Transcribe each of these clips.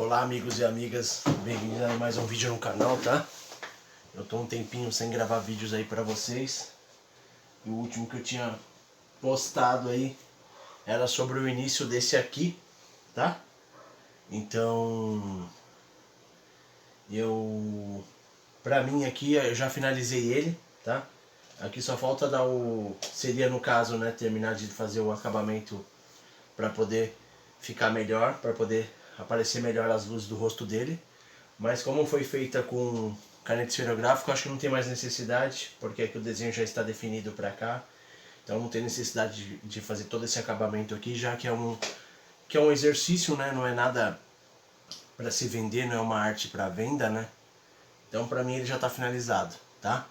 Olá amigos e amigas, bem-vindos a mais um vídeo no canal, tá? Eu tô um tempinho sem gravar vídeos aí pra vocês. E o último que eu tinha postado aí era sobre o início desse aqui, tá? Então, pra mim aqui, eu já finalizei ele, tá? Aqui só falta dar seria no caso, né, terminar de fazer o acabamento pra poder ficar melhor, pra poder aparecer melhor as luzes do rosto dele. Mas como foi feita com caneta esferográfica, acho que não tem mais necessidade, porque aqui o desenho já está definido para cá. Então não tem necessidade de fazer todo esse acabamento aqui, já que é um exercício, né? Não é nada para se vender, não é uma arte para venda, né? Então para mim ele já está finalizado, tá?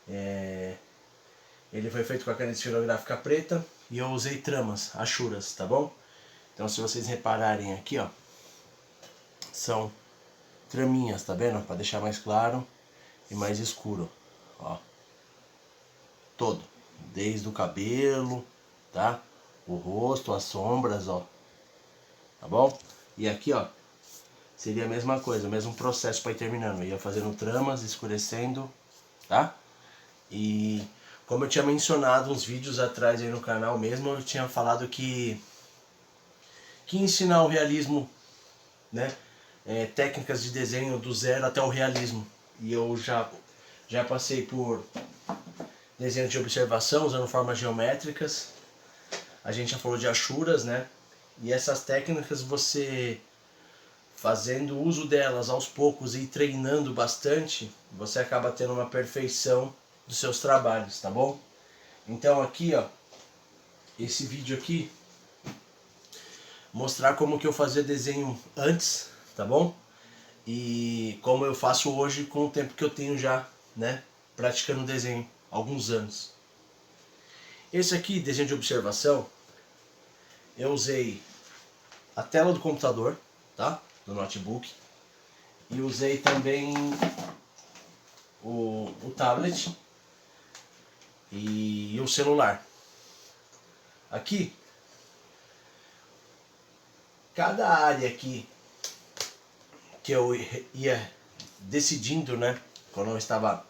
Ele foi feito com a caneta esferográfica preta e eu usei tramas, achuras, tá bom? Então se vocês repararem aqui, ó, são traminhas, tá vendo? Para deixar mais claro e mais escuro, ó. Todo, desde o cabelo, tá? O rosto, as sombras, ó. Tá bom? E aqui, ó, seria a mesma coisa, o mesmo processo para ir terminando. Eu ia fazendo tramas, escurecendo, tá? E como eu tinha mencionado uns vídeos atrás aí no canal mesmo, eu tinha falado que ensinar o realismo, né? Técnicas de desenho do zero até o realismo. E eu já passei por desenho de observação usando formas geométricas. A gente já falou de achuras, né? E essas técnicas, você fazendo uso delas aos poucos e treinando bastante, você acaba tendo uma perfeição dos seus trabalhos, tá bom? Então aqui, ó, esse vídeo aqui, mostrar como que eu fazia desenho antes, tá bom? E como eu faço hoje com o tempo que eu tenho já, né, praticando desenho, alguns anos. Esse aqui, desenho de observação, eu usei a tela do computador, tá, do notebook, e usei também o tablet e o celular. Aqui, cada área aqui que eu ia decidindo, né, quando eu estava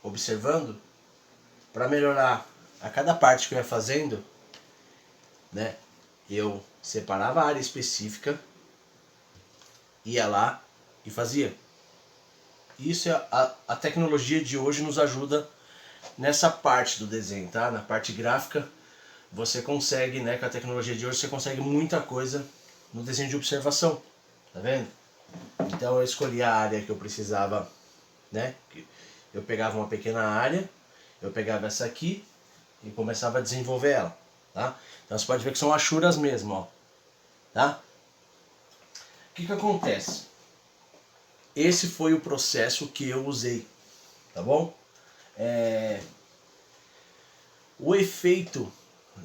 observando, para melhorar a cada parte que eu ia fazendo, né, eu separava a área específica, ia lá e fazia. Isso é a tecnologia de hoje nos ajuda nessa parte do desenho, tá? Na parte gráfica você consegue, né, com a tecnologia de hoje você consegue muita coisa no desenho de observação, tá vendo? Então eu escolhi a área que eu precisava, né? Eu pegava uma pequena área, eu pegava essa aqui e começava a desenvolver ela, tá? Então você pode ver que são achuras mesmo, ó, tá? O que acontece? Esse foi o processo que eu usei, tá bom? O efeito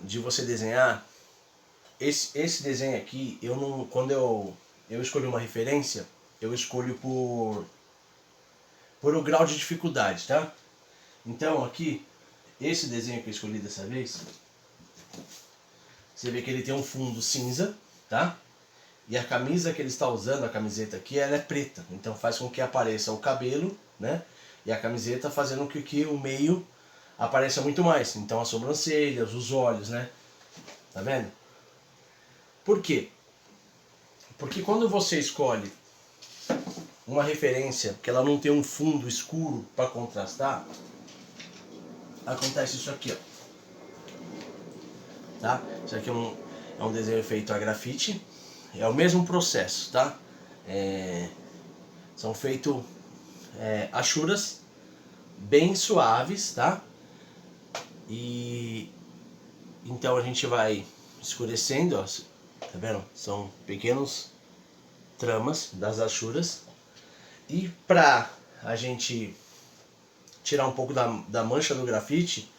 de você desenhar, esse desenho aqui, eu não, quando eu escolhi uma referência, eu escolho por o grau de dificuldade, tá? Então aqui, esse desenho que eu escolhi dessa vez, você vê que ele tem um fundo cinza, tá? E a camisa que ele está usando, a camiseta aqui, ela é preta. Então faz com que apareça o cabelo, né? E a camiseta fazendo com que o meio apareça muito mais. Então as sobrancelhas, os olhos, né? Tá vendo? Por quê? Porque quando você escolhe uma referência que ela não tem um fundo escuro para contrastar, acontece isso aqui, ó. Tá? Isso aqui é um desenho feito a grafite. É o mesmo processo, tá? São feitos achuras bem suaves, tá? E então a gente vai escurecendo, ó, tá vendo? São pequenos tramas das achuras. E pra a gente tirar um pouco da mancha do grafite,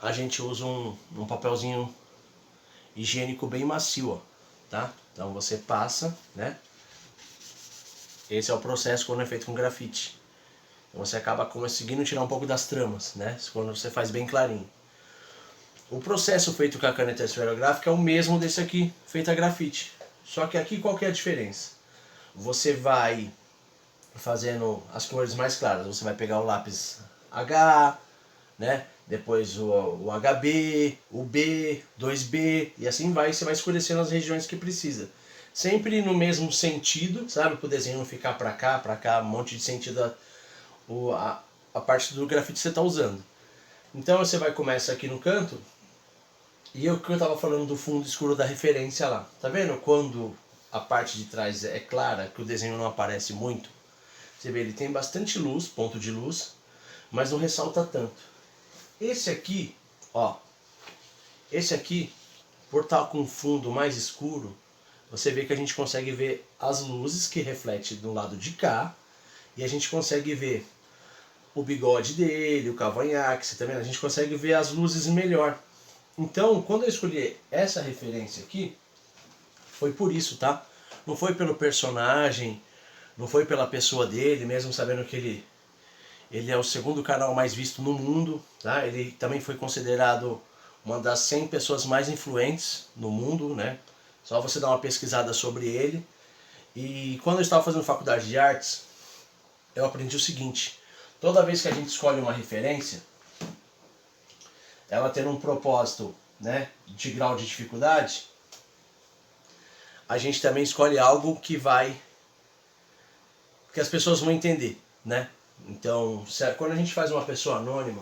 a gente usa um papelzinho higiênico bem macio, ó, tá? Então você passa, né? Esse é o processo quando é feito com grafite. Então você acaba conseguindo tirar um pouco das tramas, né? Quando você faz bem clarinho. O processo feito com a caneta esferográfica é o mesmo desse aqui, feito a grafite. Só que aqui qual que é a diferença? você vai fazendo as cores mais claras. Você vai pegar o lápis H, né? Depois o HB, o B, 2B e assim vai. Você vai escurecendo as regiões que precisa. Sempre no mesmo sentido, sabe? Para o desenho não ficar para cá, um monte de sentido a parte do grafite que você está usando. Então você vai começar aqui no canto. E o que eu estava falando do fundo escuro da referência lá. Tá vendo? Quando a parte de trás é clara, que o desenho não aparece muito. Você vê, ele tem bastante luz, ponto de luz, mas não ressalta tanto. Esse aqui, ó. Esse aqui, por estar com fundo mais escuro, você vê que a gente consegue ver as luzes que refletem do lado de cá. E a gente consegue ver o bigode dele, o cavanhaque, você tá vendo? A gente consegue ver as luzes melhor. Então, quando eu escolhi essa referência aqui, foi por isso, tá? Não foi pelo personagem, não foi pela pessoa dele, mesmo sabendo que ele é o segundo canal mais visto no mundo, tá? Ele também foi considerado uma das 100 pessoas mais influentes no mundo, né? Só você dar uma pesquisada sobre ele. E quando eu estava fazendo faculdade de artes, eu aprendi o seguinte: toda vez que a gente escolhe uma referência, ela tendo um propósito, né, de grau de dificuldade, a gente também escolhe algo que as pessoas vão entender, né? Então, quando a gente faz uma pessoa anônima,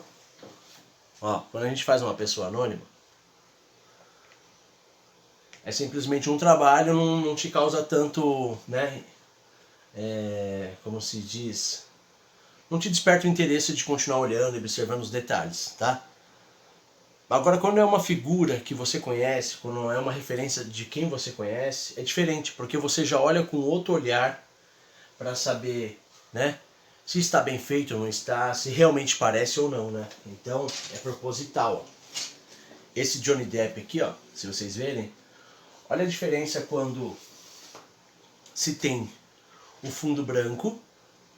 é simplesmente um trabalho, não te causa tanto, né, como se diz, não te desperta o interesse de continuar olhando e observando os detalhes, tá? Agora, quando é uma figura que você conhece, quando é uma referência de quem você conhece, é diferente, porque você já olha com outro olhar para saber, né, se está bem feito ou não está, se realmente parece ou não, né? Então, é proposital. Ó. Esse Johnny Depp aqui, ó, se vocês verem, olha a diferença quando se tem o fundo branco,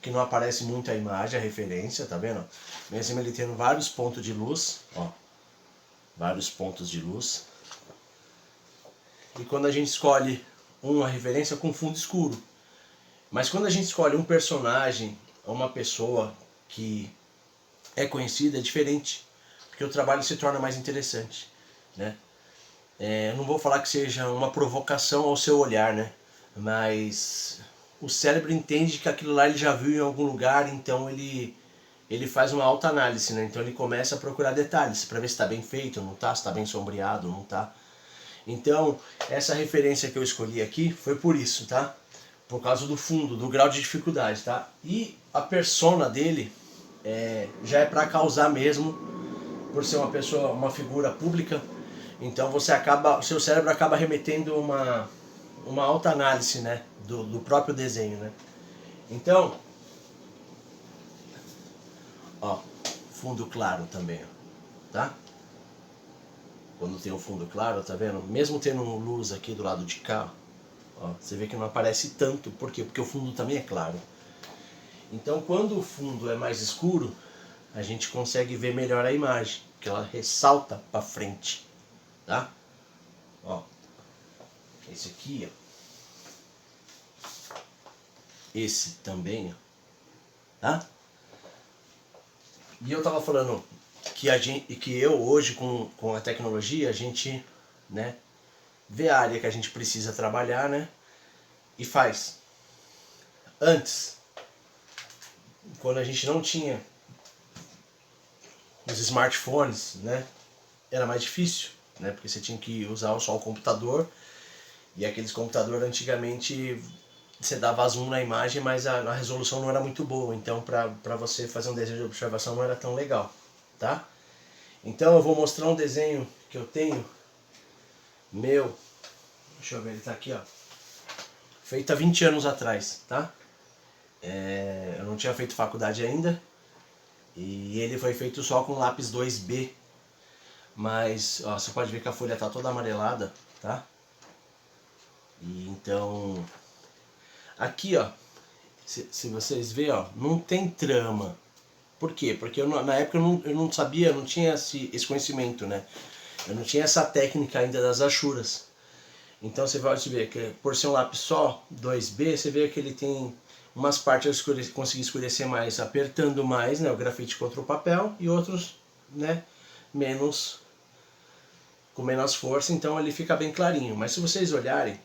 que não aparece muito a imagem, a referência, tá vendo? Mesmo ele tendo vários pontos de luz, ó. Vários pontos de luz. E quando a gente escolhe uma referência com fundo escuro. Mas quando a gente escolhe um personagem, uma pessoa que é conhecida, é diferente. Porque o trabalho se torna mais interessante, né? Eu não vou falar que seja uma provocação ao seu olhar, né? Mas o cérebro entende que aquilo lá ele já viu em algum lugar, então ele faz uma autoanálise, né? Então ele começa a procurar detalhes para ver se está bem feito, não está, se está bem sombreado, não está. Então, essa referência que eu escolhi aqui foi por isso, tá? Por causa do fundo, do grau de dificuldade, tá? E a persona dele já é para causar mesmo, por ser uma pessoa, uma figura pública. Então o seu cérebro acaba remetendo uma autoanálise, né? Do próprio desenho, né? Então, ó, fundo claro também, ó, tá? Quando tem um fundo claro, tá vendo? Mesmo tendo luz aqui do lado de cá, ó, você vê que não aparece tanto. Por quê? Porque o fundo também é claro. Então quando o fundo é mais escuro, a gente consegue ver melhor a imagem, porque ela ressalta para frente, tá? Ó, esse aqui, ó. Esse também, ó, tá? E eu tava falando que eu hoje com a tecnologia a gente, né, vê a área que a gente precisa trabalhar, né, e faz. Antes, quando a gente não tinha os smartphones, né, era mais difícil, né, porque você tinha que usar só o computador, e aqueles computadores antigamente você dava zoom na imagem, mas a resolução não era muito boa, então para você fazer um desenho de observação não era tão legal, tá? Então eu vou mostrar um desenho que eu tenho, meu, deixa eu ver, ele tá aqui, ó, feito há 20 anos atrás, tá? Eu não tinha feito faculdade ainda, e ele foi feito só com lápis 2B, mas ó, você pode ver que a folha tá toda amarelada, tá? E então, aqui ó, se vocês verem, ó, não tem trama. Por quê? Porque na época eu não sabia, não tinha esse conhecimento, né? Eu não tinha essa técnica ainda das achuras. Então você vai ver que por ser um lápis só, 2B, você vê que ele tem umas partes eu consegui escurecer mais, apertando mais, né, o grafite contra o papel, e outros, né, menos, com menos força, então ele fica bem clarinho. Mas se vocês olharem,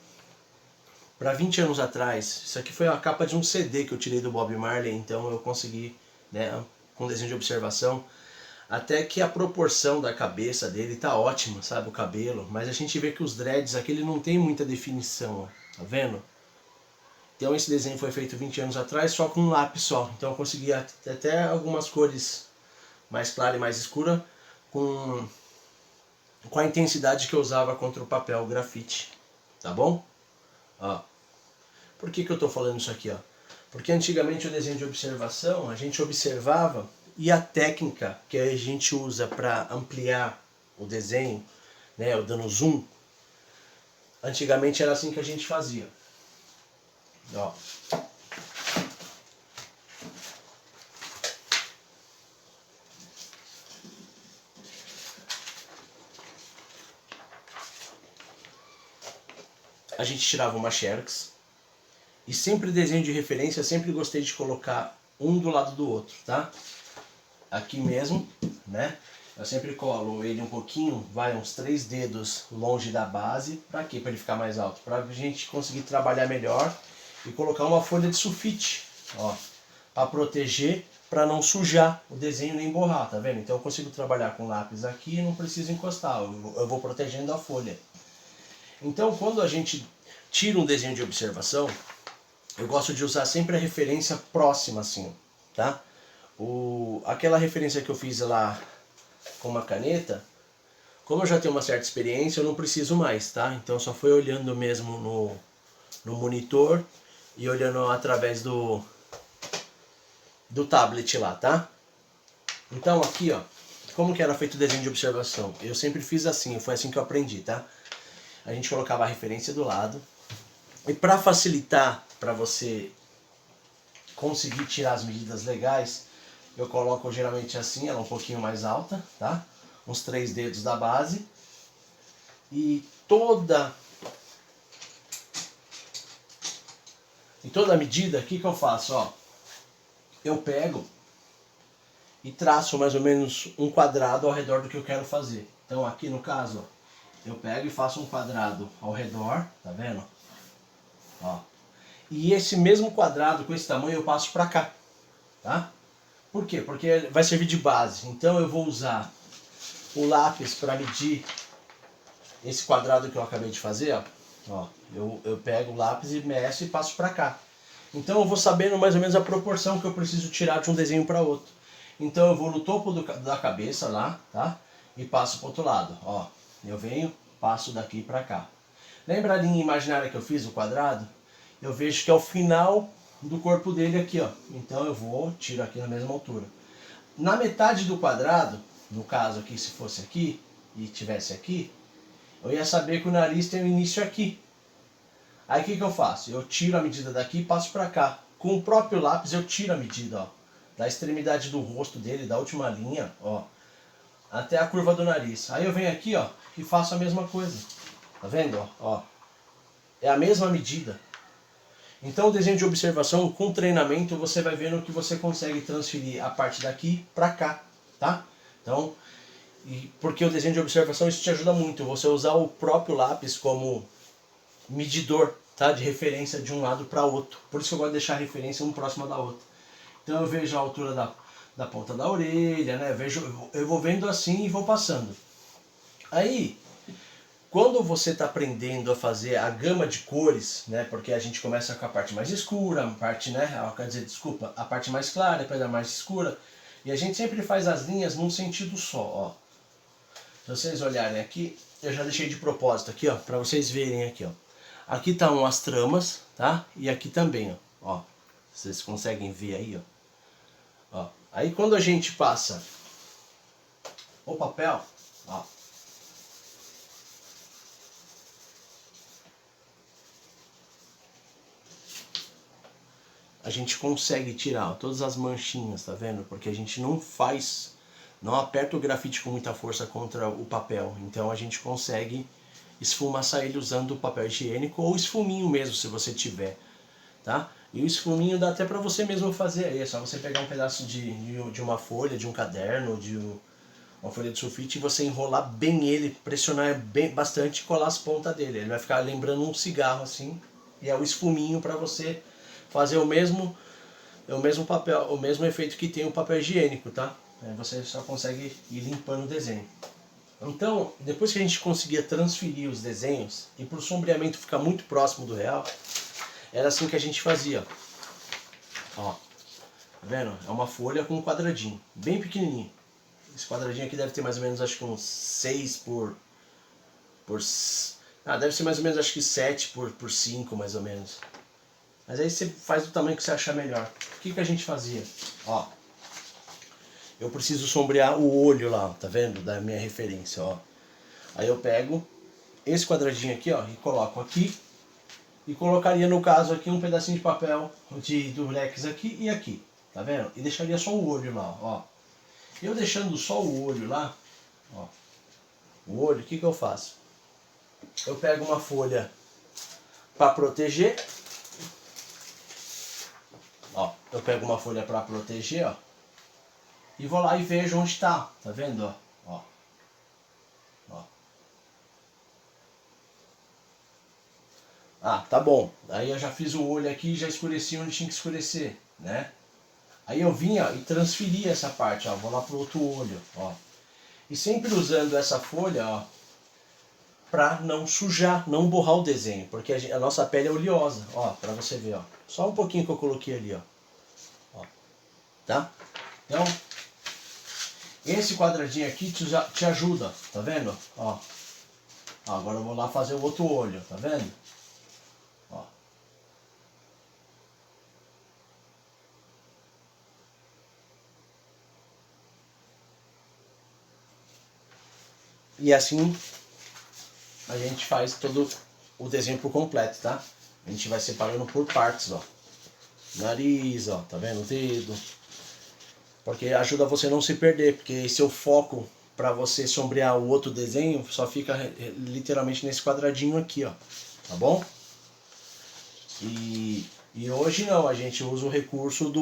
para 20 anos atrás, isso aqui foi a capa de um CD que eu tirei do Bob Marley, então eu consegui, né, com desenho de observação, até que a proporção da cabeça dele tá ótima, sabe, o cabelo, mas a gente vê que os dreads aqui ele não tem muita definição, ó, tá vendo? Então esse desenho foi feito 20 anos atrás só com um lápis só, então eu consegui até algumas cores mais clara e mais escura com a intensidade que eu usava contra o papel grafite, tá bom? Ó. Por que eu tô falando isso aqui, ó? Porque antigamente o desenho de observação, a gente observava e a técnica que a gente usa para ampliar o desenho, né, dando zoom, antigamente era assim que a gente fazia. Ó. A gente tirava uma Xerox e sempre desenho de referência, sempre gostei de colocar um do lado do outro, tá? Aqui mesmo, né? Eu sempre colo ele um pouquinho, vai uns 3 dedos longe da base. Pra quê? Pra ele ficar mais alto. Pra gente conseguir trabalhar melhor e colocar uma folha de sulfite, ó, pra proteger, pra não sujar o desenho nem borrar, tá vendo? Então eu consigo trabalhar com lápis aqui e não preciso encostar, eu vou protegendo a folha. Então quando a gente tira um desenho de observação, eu gosto de usar sempre a referência próxima assim, tá? Aquela referência que eu fiz lá com uma caneta, como eu já tenho uma certa experiência, eu não preciso mais, tá? Então só foi olhando mesmo no monitor e olhando através do tablet lá, tá? Então aqui, ó, como que era feito o desenho de observação? Eu sempre fiz assim, foi assim que eu aprendi, tá? A gente colocava a referência do lado e para facilitar para você conseguir tirar as medidas legais, eu coloco geralmente assim, ela um pouquinho mais alta, tá? Uns 3 dedos da base. E toda a medida, o que eu faço? Ó, eu pego e traço mais ou menos um quadrado ao redor do que eu quero fazer. Então aqui no caso, ó, eu pego e faço um quadrado ao redor, tá vendo? Ó. E esse mesmo quadrado com esse tamanho eu passo pra cá, tá? Por quê? Porque vai servir de base. Então eu vou usar o lápis para medir esse quadrado que eu acabei de fazer, ó. Ó, eu pego o lápis e meço e passo para cá. Então eu vou sabendo mais ou menos a proporção que eu preciso tirar de um desenho para outro. Então eu vou no topo da cabeça lá, tá? E passo para o outro lado, ó. Eu venho, passo daqui para cá. Lembra a linha imaginária que eu fiz, o quadrado? Eu vejo que é o final do corpo dele aqui, ó. Então eu vou, tiro aqui na mesma altura. Na metade do quadrado, no caso aqui, se fosse aqui e tivesse aqui, eu ia saber que o nariz tem o início aqui. Aí o que eu faço? Eu tiro a medida daqui e passo para cá. Com o próprio lápis eu tiro a medida, ó, da extremidade do rosto dele, da última linha, ó, até a curva do nariz. Aí eu venho aqui, ó, e faço a mesma coisa. Tá vendo? Ó, é a mesma medida. Então o desenho de observação, com treinamento, você vai vendo que você consegue transferir a parte daqui para cá, tá? Então, porque o desenho de observação isso te ajuda muito, você usar o próprio lápis como medidor, tá? De referência de um lado para outro. Por isso que eu gosto de deixar a referência um próximo da outra. Então eu vejo a altura da ponta da orelha, né? Eu vou vendo assim e vou passando. Aí, quando você está aprendendo a fazer a gama de cores, né, porque a gente começa com a parte mais escura, a parte, né, quer dizer, desculpa, a parte mais clara, depois a mais escura, e a gente sempre faz as linhas num sentido só, ó. Se vocês olharem aqui, eu já deixei de propósito aqui, ó, para vocês verem aqui, ó. Aqui estão as tramas, tá? E aqui também, ó. Vocês conseguem ver aí, ó. Aí quando a gente passa o papel, ó. A gente consegue tirar, ó, todas as manchinhas, tá vendo? Porque a gente não aperta o grafite com muita força contra o papel. Então a gente consegue esfumaçar ele usando o papel higiênico ou esfuminho mesmo, se você tiver, tá? E o esfuminho dá até para você mesmo fazer aí, é só você pegar um pedaço de uma folha, de um caderno, uma folha de sulfite e você enrolar bem ele, pressionar bem bastante e colar as pontas dele. Ele vai ficar lembrando um cigarro assim, e é o esfuminho para você fazer o mesmo papel, o mesmo efeito que tem o papel higiênico, tá? Aí você só consegue ir limpando o desenho. Então, depois que a gente conseguia transferir os desenhos e para o sombreamento ficar muito próximo do real, era assim que a gente fazia. Ó, tá vendo? É uma folha com um quadradinho, bem pequenininho. Esse quadradinho aqui deve ter mais ou menos, acho que uns 6 por deve ser mais ou menos, acho que 7 por 5, mais ou menos. Mas aí você faz do tamanho que você achar melhor. O que a gente fazia? Ó, eu preciso sombrear o olho lá, tá vendo? Da minha referência, ó. Aí eu pego esse quadradinho aqui, ó, e coloco aqui. E colocaria, no caso aqui, um pedacinho de papel de durex aqui e aqui, tá vendo? E deixaria só o olho lá, ó. Eu deixando só o olho lá, ó, o olho, o que eu faço? Eu pego uma folha para proteger, ó, eu pego uma folha para proteger, ó, e vou lá e vejo onde está, tá vendo, ó, ó. Ah, tá bom, aí eu já fiz o olho aqui e já escureci onde tinha que escurecer, né? Aí eu vinha e transferia essa parte, ó, vou lá pro outro olho, ó. E sempre usando essa folha, ó, pra não sujar, não borrar o desenho, porque a nossa pele é oleosa, ó, pra você ver, ó. Só um pouquinho que eu coloquei ali, ó, tá? Então, esse quadradinho aqui te ajuda, tá vendo? Ó, agora eu vou lá fazer o outro olho, tá vendo? Ó. E assim a gente faz todo o desenho por completo, tá? A gente vai separando por partes, ó. Nariz, ó, tá vendo? O dedo. Porque ajuda você a não se perder, porque seu foco para você sombrear o outro desenho só fica literalmente nesse quadradinho aqui, ó. Tá bom? E hoje não, a gente usa o recurso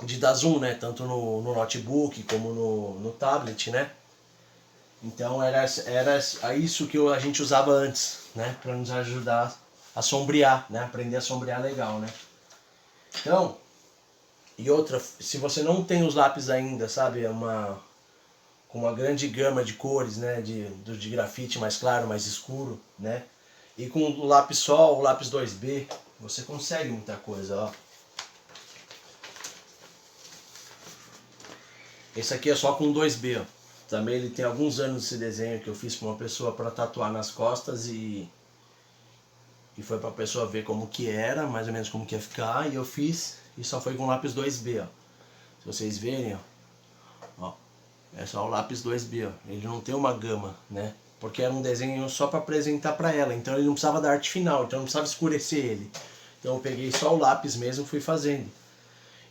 de dar zoom, né? Tanto no notebook como no tablet, né? Então era isso que a gente usava antes, né? Para nos ajudar a sombrear, né? Aprender a sombrear legal, né? Então, e outra, se você não tem os lápis ainda, sabe? Com uma grande gama de cores, né? De grafite mais claro, mais escuro, né? E com o lápis só, o lápis 2B, você consegue muita coisa, ó. Esse aqui é só com 2B, ó. Também ele tem alguns anos esse desenho que eu fiz para uma pessoa para tatuar nas costas e foi para a pessoa ver como que era, mais ou menos como que ia ficar, e eu fiz e só foi com lápis 2B, ó. Se vocês verem, ó, é só o lápis 2B, ó. Ele não tem uma gama, né? Porque era um desenho só para apresentar para ela, então ele não precisava da arte final, então não precisava escurecer ele. Então eu peguei só o lápis mesmo e fui fazendo.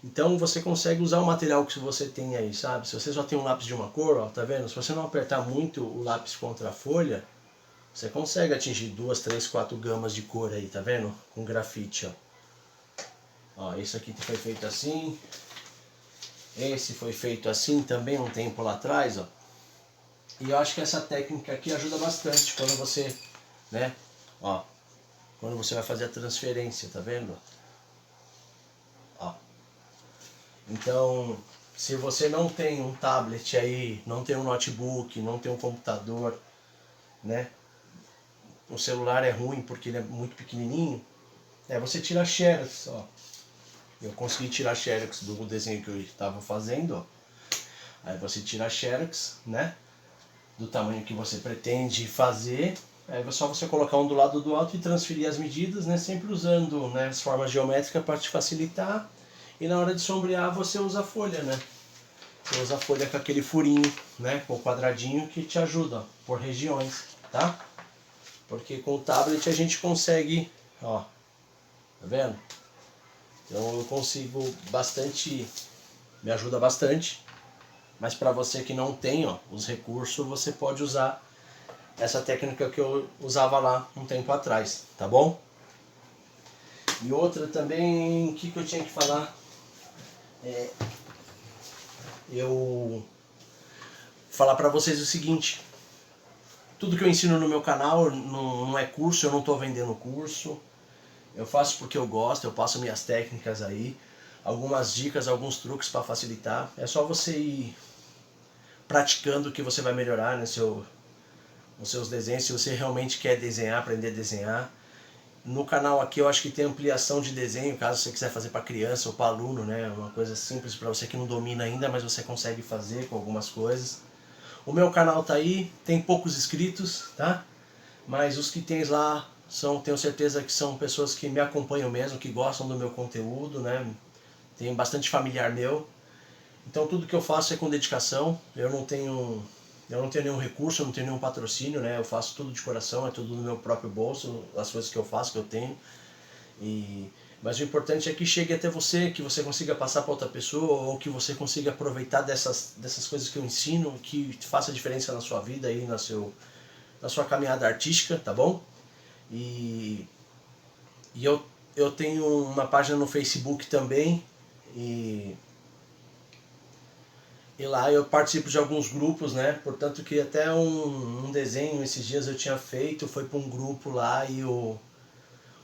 Então você consegue usar o material que você tem aí, sabe? Se você só tem um lápis de uma cor, ó, tá vendo? Se você não apertar muito o lápis contra a folha, você consegue atingir 2, 3, 4 gamas de cor aí, tá vendo? Com grafite, ó. Ó, esse aqui foi feito assim. Esse foi feito assim também um tempo lá atrás, ó. E eu acho que essa técnica aqui ajuda bastante quando você, né? Ó, quando você vai fazer a transferência, tá vendo? Ó. Então, se você não tem um tablet aí, não tem um notebook, não tem um computador, né? O celular é ruim porque ele é muito pequenininho, você tira xerox, ó. Eu consegui tirar xerox do desenho que eu estava fazendo, ó. Aí você tira a xerox, né? Do tamanho que você pretende fazer. Aí é só você colocar um do lado do outro e transferir as medidas, né? Sempre usando, né, as formas geométricas para te facilitar. E na hora de sombrear você usa a folha, né? Você usa a folha com aquele furinho, né? Com o quadradinho que te ajuda, ó, por regiões, tá? Porque com o tablet a gente consegue, ó, tá vendo? Então eu consigo bastante, me ajuda bastante. Mas para você que não tem, ó, os recursos, você pode usar essa técnica que eu usava lá um tempo atrás, tá bom? E outra também, o que eu tinha que falar? Eu falar pra vocês o seguinte: tudo que eu ensino no meu canal não é curso, eu não estou vendendo curso. Eu faço porque eu gosto, eu passo minhas técnicas aí, algumas dicas, alguns truques para facilitar. É só você ir praticando que você vai melhorar nos seus desenhos, se você realmente quer desenhar, aprender a desenhar. No canal aqui eu acho que tem ampliação de desenho, caso você quiser fazer para criança ou para aluno, né? Uma coisa simples para você que não domina ainda, mas você consegue fazer com algumas coisas. O meu canal tá aí, tem poucos inscritos, tá? Mas os que tem lá tenho certeza que são pessoas que me acompanham mesmo, que gostam do meu conteúdo, né? Tem bastante familiar meu. Então tudo que eu faço é com dedicação. Eu não tenho nenhum recurso, eu não tenho nenhum patrocínio, né? Eu faço tudo de coração, é tudo no meu próprio bolso, as coisas que eu faço, que eu tenho. Mas o importante é que chegue até você, que você consiga passar para outra pessoa, ou que você consiga aproveitar dessas coisas que eu ensino, que faça diferença na sua vida e na sua caminhada artística, tá bom? E eu tenho uma página no Facebook também, e lá eu participo de alguns grupos, né? Portanto que até um desenho esses dias eu tinha feito, foi para um grupo lá e o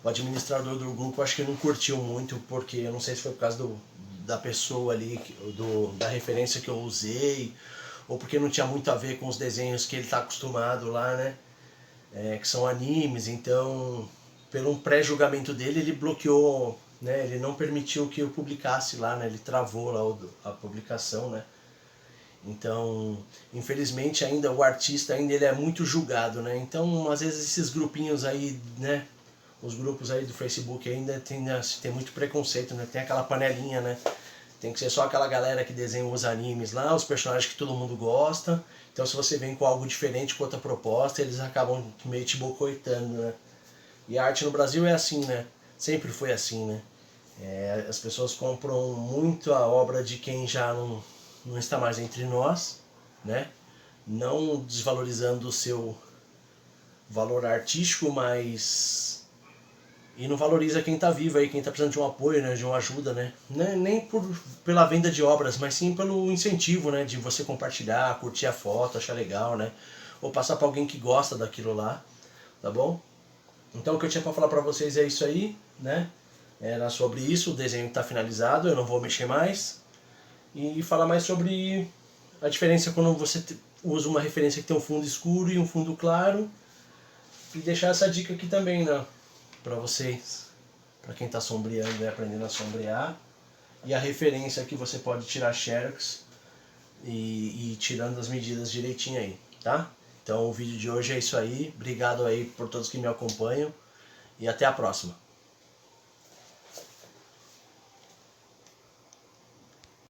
administrador do grupo acho que não curtiu muito, porque eu não sei se foi por causa da pessoa ali, da referência que eu usei, ou porque não tinha muito a ver com os desenhos que ele está acostumado lá, né? Que são animes, então, pelo um pré-julgamento dele, ele bloqueou, né? Ele não permitiu que eu publicasse lá, né? Ele travou lá a publicação, né? Então, infelizmente ainda o artista ainda ele é muito julgado, né? Então, às vezes esses grupinhos aí, né? Os grupos aí do Facebook ainda tem muito preconceito, né? Tem aquela panelinha, né? Tem que ser só aquela galera que desenha os animes lá, os personagens que todo mundo gosta. Então se você vem com algo diferente, com outra proposta, eles acabam meio te boicotando, né? E a arte no Brasil é assim, né? Sempre foi assim, né? As pessoas compram muito a obra de quem já não está mais entre nós, né? Não desvalorizando o seu valor artístico, mas e não valoriza quem está vivo aí, quem está precisando de um apoio, né, de uma ajuda, né? Nem pela venda de obras, mas sim pelo incentivo, né, de você compartilhar, curtir a foto, achar legal, né? Ou passar para alguém que gosta daquilo lá, tá bom? Então o que eu tinha para falar para vocês é isso aí, né? Era sobre isso, o desenho está finalizado, eu não vou mexer mais. E falar mais sobre a diferença quando você usa uma referência que tem um fundo escuro e um fundo claro. E deixar essa dica aqui também, né? Para vocês, para quem está sombreando e aprendendo a sombrear. E a referência que você pode tirar xerox e tirando as medidas direitinho aí, tá? Então o vídeo de hoje é isso aí. Obrigado aí por todos que me acompanham e até a próxima.